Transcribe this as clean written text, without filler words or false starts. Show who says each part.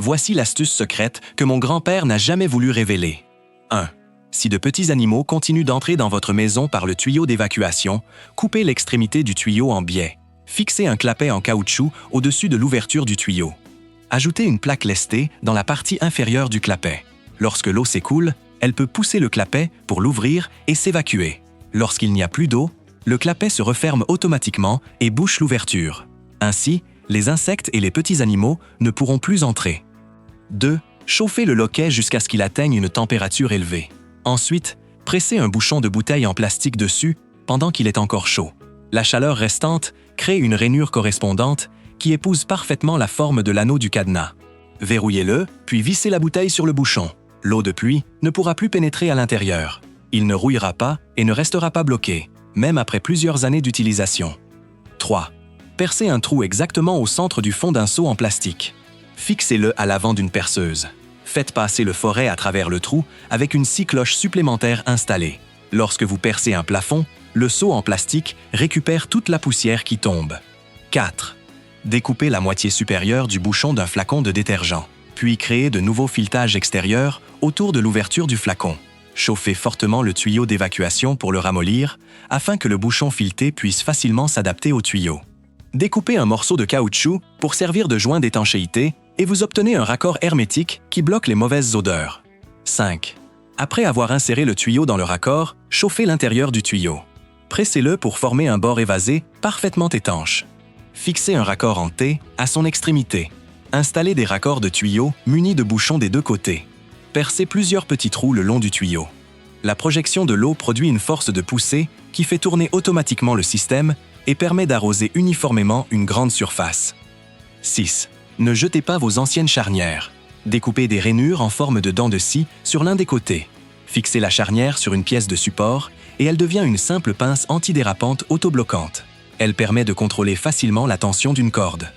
Speaker 1: Voici l'astuce secrète que mon grand-père n'a jamais voulu révéler. 1. Si de petits animaux continuent d'entrer dans votre maison par le tuyau d'évacuation, coupez l'extrémité du tuyau en biais. Fixez un clapet en caoutchouc au-dessus de l'ouverture du tuyau. Ajoutez une plaque lestée dans la partie inférieure du clapet. Lorsque l'eau s'écoule, elle peut pousser le clapet pour l'ouvrir et s'évacuer. Lorsqu'il n'y a plus d'eau, le clapet se referme automatiquement et bouche l'ouverture. Ainsi, les insectes et les petits animaux ne pourront plus entrer. 2. Chauffez le loquet jusqu'à ce qu'il atteigne une température élevée. Ensuite, pressez un bouchon de bouteille en plastique dessus pendant qu'il est encore chaud. La chaleur restante crée une rainure correspondante qui épouse parfaitement la forme de l'anneau du cadenas. Verrouillez-le, puis vissez la bouteille sur le bouchon. L'eau de pluie ne pourra plus pénétrer à l'intérieur. Il ne rouillera pas et ne restera pas bloqué, même après plusieurs années d'utilisation. 3. Percez un trou exactement au centre du fond d'un seau en plastique. Fixez-le à l'avant d'une perceuse. Faites passer le forêt à travers le trou avec une scie cloche supplémentaire installée. Lorsque vous percez un plafond, le seau en plastique récupère toute la poussière qui tombe. 4. Découpez la moitié supérieure du bouchon d'un flacon de détergent, puis créez de nouveaux filetages extérieurs autour de l'ouverture du flacon. Chauffez fortement le tuyau d'évacuation pour le ramollir, afin que le bouchon fileté puisse facilement s'adapter au tuyau. Découpez un morceau de caoutchouc pour servir de joint d'étanchéité et vous obtenez un raccord hermétique qui bloque les mauvaises odeurs. 5. Après avoir inséré le tuyau dans le raccord, chauffez l'intérieur du tuyau. Pressez-le pour former un bord évasé parfaitement étanche. Fixez un raccord en T à son extrémité. Installez des raccords de tuyaux munis de bouchons des deux côtés. Percez plusieurs petits trous le long du tuyau. La projection de l'eau produit une force de poussée qui fait tourner automatiquement le système et permet d'arroser uniformément une grande surface. 6. Ne jetez pas vos anciennes charnières. Découpez des rainures en forme de dents de scie sur l'un des côtés. Fixez la charnière sur une pièce de support et elle devient une simple pince antidérapante autobloquante. Elle permet de contrôler facilement la tension d'une corde.